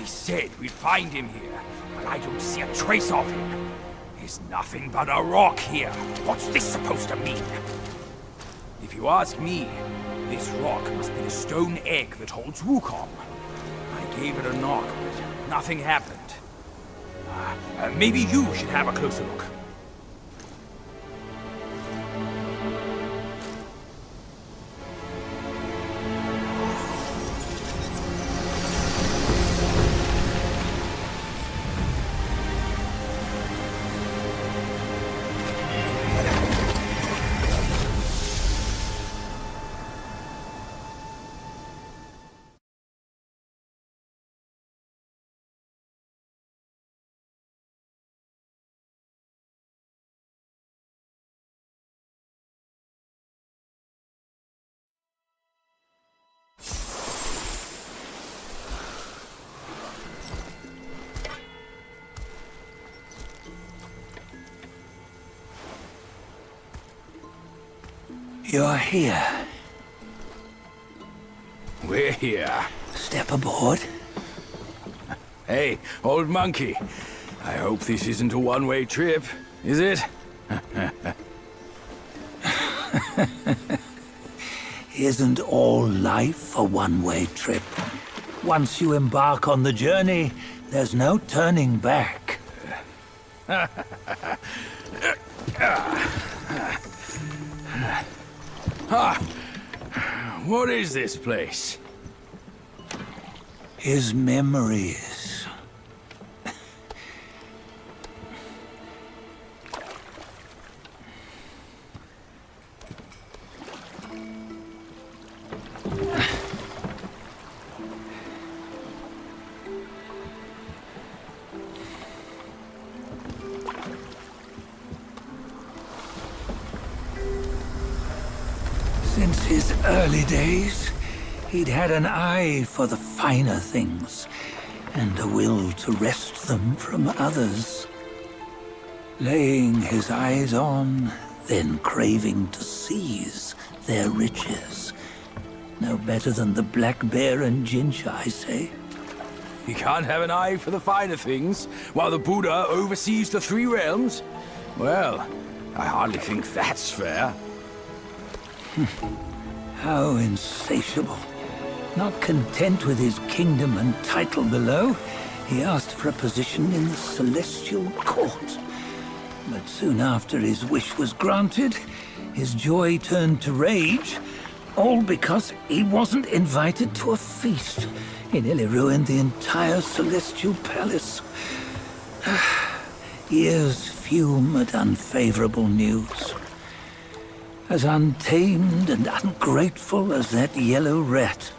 said we'd find him here, but I don't see a trace of him. There's nothing but a rock here. What's this supposed to mean? If you ask me, this rock must be the stone egg that holds Wukong. I gave it a knock, but nothing happened. Maybe you should have a closer look. You're here. We're here. Step aboard. Hey, old monkey. I hope this isn't a one-way trip, is it? Isn't all life a one-way trip? Once you embark on the journey, there's no turning back. What is this place? His memories. Since his early days, he'd had an eye for the finer things, and a will to wrest them from others. Laying his eyes on, then craving to seize their riches. No better than the black bear and ginger, I say. You can't have an eye for the finer things, while the Buddha oversees the three realms? Well, I hardly think that's fair. How insatiable. Not content with his kingdom and title below, he asked for a position in the celestial court. But soon after his wish was granted, his joy turned to rage, all because he wasn't invited to a feast. He nearly ruined the entire celestial palace. Ears fume at unfavorable news. As untamed and ungrateful as that yellow rat.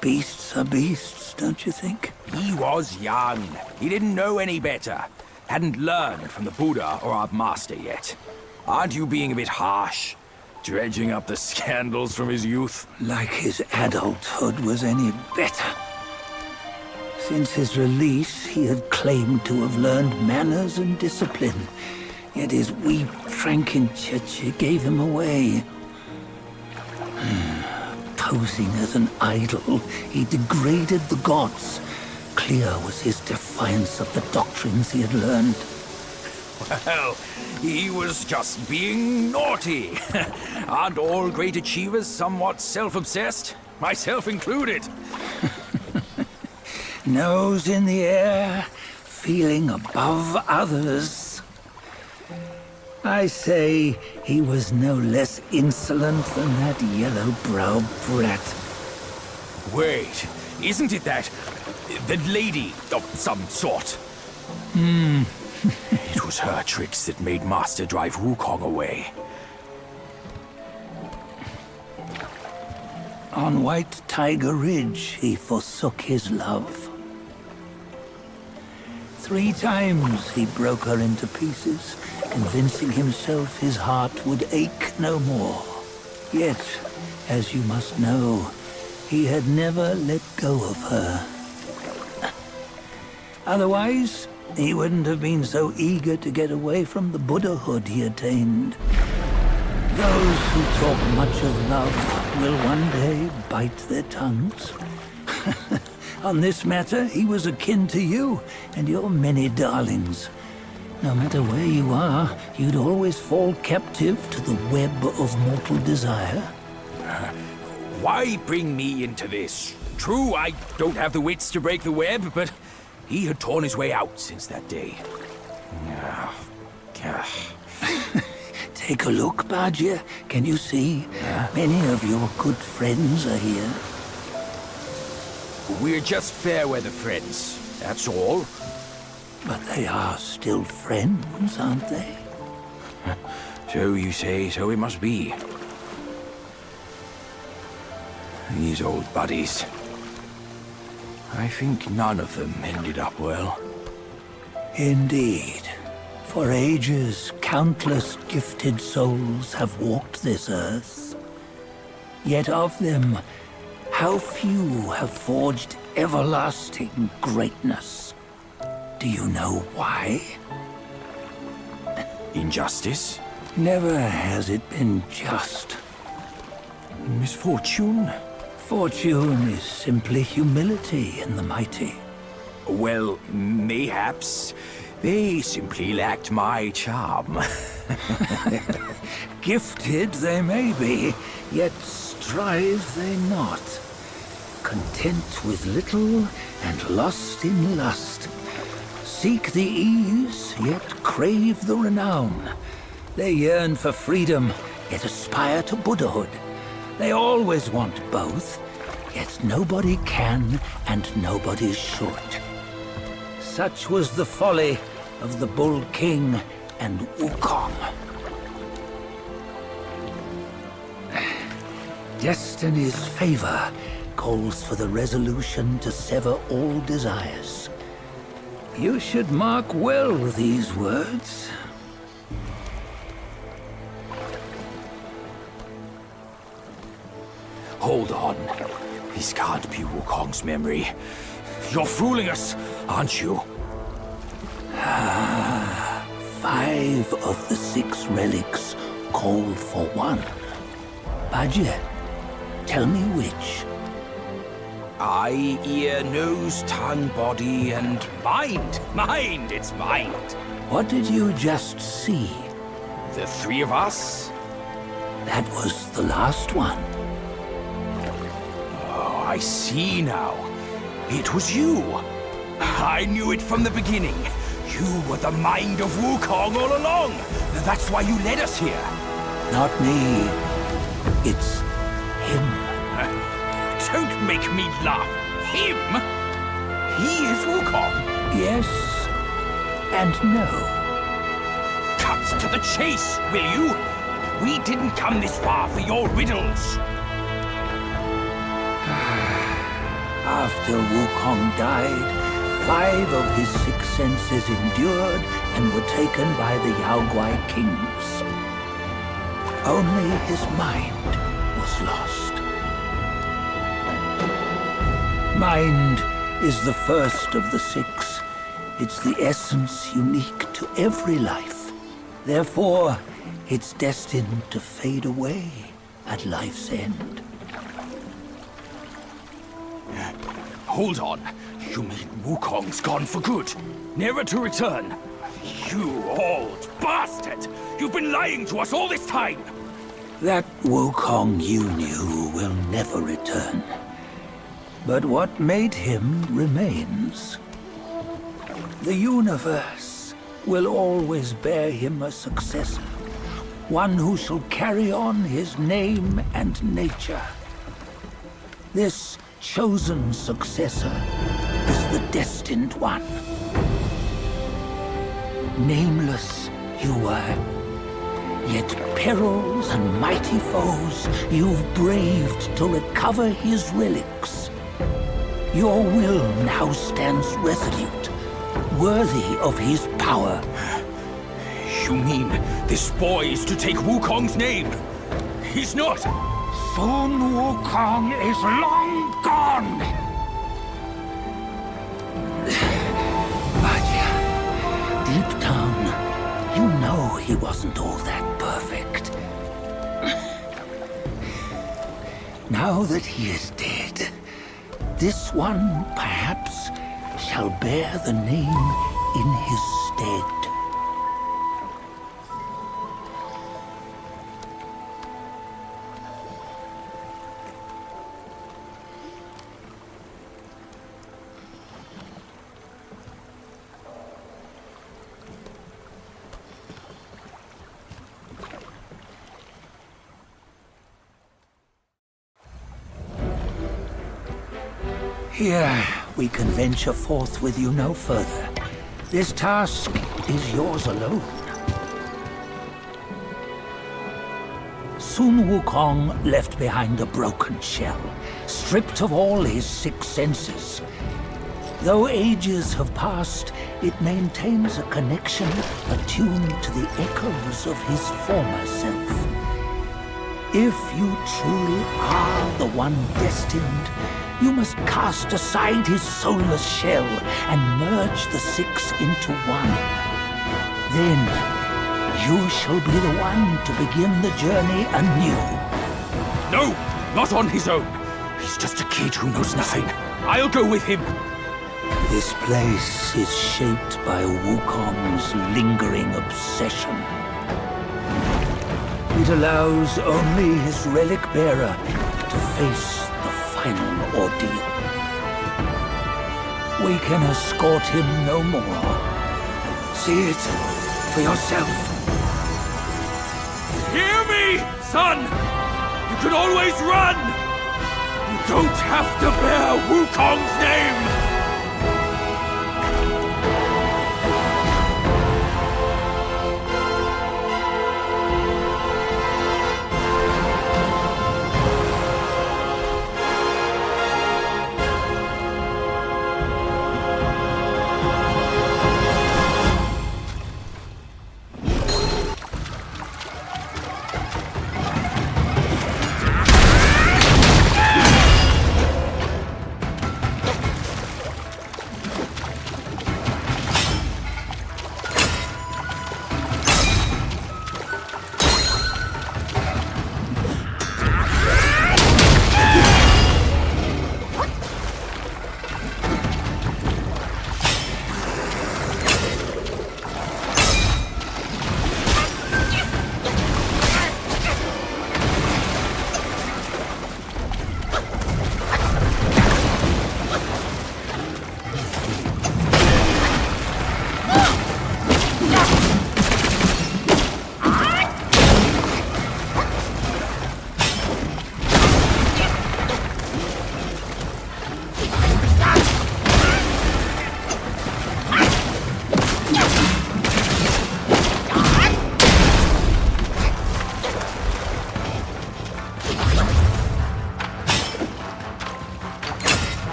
Beasts are beasts, don't you think? He was young. He didn't know any better. Hadn't learned from the Buddha or our master yet. Aren't you being a bit harsh? Dredging up the scandals from his youth? Like his adulthood was any better. Since his release, he had claimed to have learned manners and discipline. Yet his weak Frankenchurch gave him away. Posing as an idol, he degraded the gods. Clear was his defiance of the doctrines he had learned. Well, he was just being naughty. Aren't all great achievers somewhat self-obsessed? Myself included. Nose in the air, feeling above others. I say he was no less insolent than that yellow-browed brat. Wait, isn't it that lady of some sort? It was her tricks that made Master drive Wukong away. On White Tiger Ridge, he forsook his love. 3 times he broke her into pieces, convincing himself his heart would ache no more. Yet, as you must know, he had never let go of her. Otherwise, he wouldn't have been so eager to get away from the Buddhahood he attained. Those who talk much of love will one day bite their tongues. On this matter, he was akin to you and your many darlings. No matter where you are, you'd always fall captive to the web of mortal desire. Why bring me into this? True, I don't have the wits to break the web, but he had torn his way out since that day. Take a look, Badger. Can you see? Many of your good friends are here. We're just fair weather friends, that's all. But they are still friends, aren't they? So you say, so it must be. These old buddies. I think none of them ended up well. Indeed. For ages, countless gifted souls have walked this earth. Yet of them, how few have forged everlasting greatness? Do you know why? Injustice? Never has it been just. Misfortune? Fortune is simply humility in the mighty. Well, mayhaps. They simply lacked my charm. Gifted they may be, yet strive they not. Content with little and lost in lust. Seek the ease, yet crave the renown. They yearn for freedom, yet aspire to Buddhahood. They always want both, yet nobody can and nobody should. Such was the folly of the Bull King and Wukong. Destiny's favor calls for the resolution to sever all desires. You should mark well these words. Hold on. This can't be Wukong's memory. You're fooling us, aren't you? 5 of the 6 relics call for one. Badger, tell me which. Eye, ear, nose, tongue, body, and mind. Mind, it's mind. What did you just see? The 3 of us? That was the last one. Oh, I see now. It was you. I knew it from the beginning. You were the mind of Wukong all along. That's why you led us here. Not me. It's him. Don't make me laugh. Him? He is Wukong. Yes and no. Cut to the chase, will you? We didn't come this far for your riddles. After Wukong died, 5 of his 6 senses endured and were taken by the Yaoguai kings. Only his mind was lost. Mind is the first of the 6. It's the essence unique to every life. Therefore, it's destined to fade away at life's end. Hold on. You mean Wukong's gone for good? Never to return? You old bastard! You've been lying to us all this time! That Wukong you knew will never return. But what made him remains. The universe will always bear him a successor. One who shall carry on his name and nature. This chosen successor is the destined one. Nameless you were, yet perils and mighty foes you've braved to recover his relics. Your will now stands resolute, worthy of his power. You mean this boy is to take Wukong's name? He's not! Sun Wukong is long gone! Bajia, deep down, you know he wasn't all that perfect. Now that he is dead, this one, perhaps, shall bear the name in his stead. Here, we can venture forth with you no further. This task is yours alone. Soon Wukong left behind a broken shell, stripped of all his 6 senses. Though ages have passed, it maintains a connection attuned to the echoes of his former self. If you truly are the one destined, you must cast aside his soulless shell and merge the 6 into one. Then, you shall be the one to begin the journey anew. No! Not on his own! He's just a kid who knows nothing. I'll go with him! This place is shaped by Wukong's lingering obsession. It allows only his relic bearer to face the final ordeal. We can escort him no more. See it for yourself. Hear me, son! You can always run! You don't have to bear Wukong's name!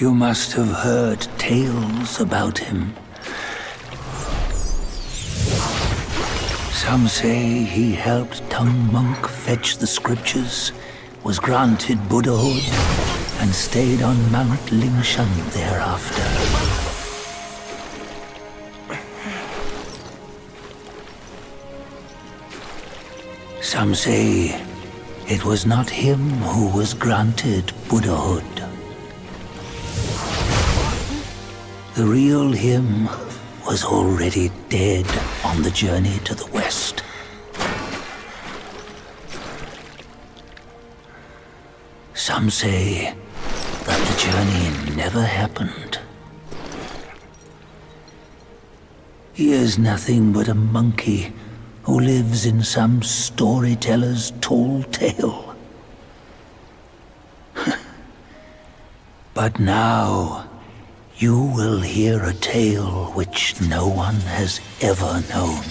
You must have heard tales about him. Some say he helped Tung Monk fetch the scriptures, was granted Buddhahood, and stayed on Mount Lingshan thereafter. Some say it was not him who was granted Buddhahood. The real him was already dead on the journey to the west. Some say that the journey never happened. He is nothing but a monkey who lives in some storyteller's tall tale. But now, you will hear a tale which no one has ever known.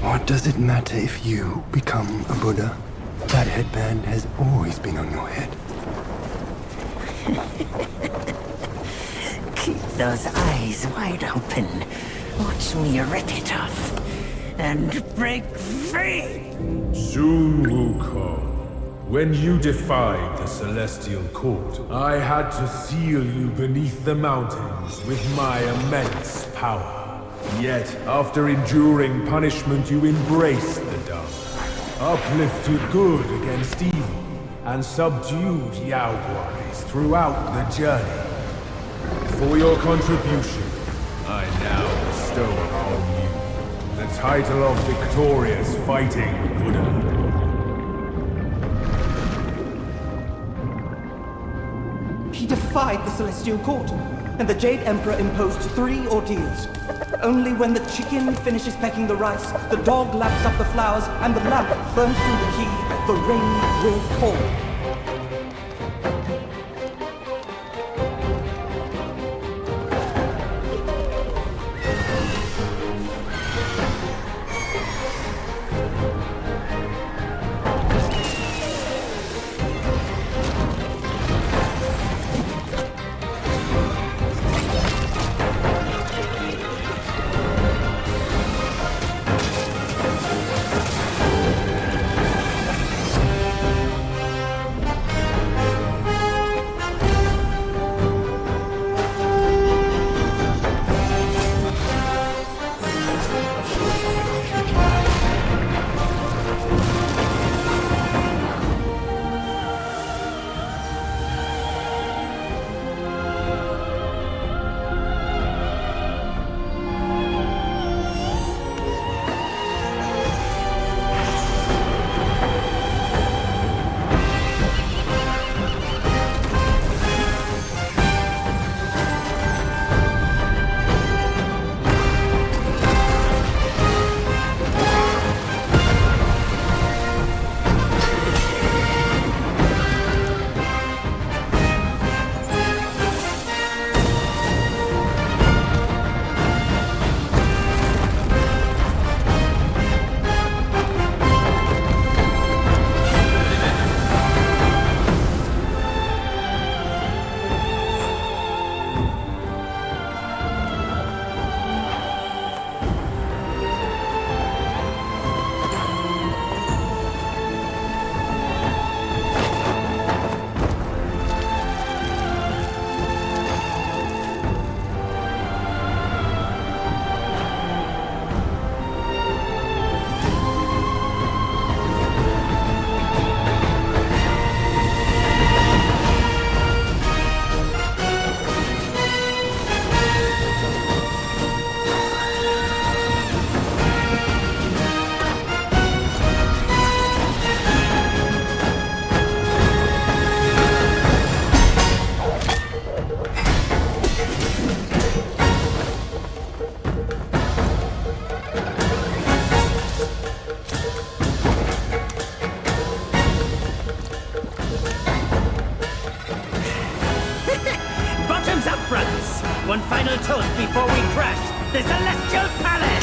What does it matter if you become a Buddha? That headband has always been on your head. Keep those eyes wide open. Watch me rip it off and break free. Soon, Wukong. When you defied the Celestial Court, I had to seal you beneath the mountains with my immense power. Yet, after enduring punishment, you embraced the dark, uplifted good against evil, and subdued Yaoguais throughout the journey. For your contribution, I now bestow upon you the title of Victorious Fighting Buddha. He defied the Celestial Court, and the Jade Emperor imposed 3 ordeals. Only when the chicken finishes pecking the rice, the dog laps up the flowers, and the lamp burns through the key, the rain will fall. a toast before we crash the Celestial Palace!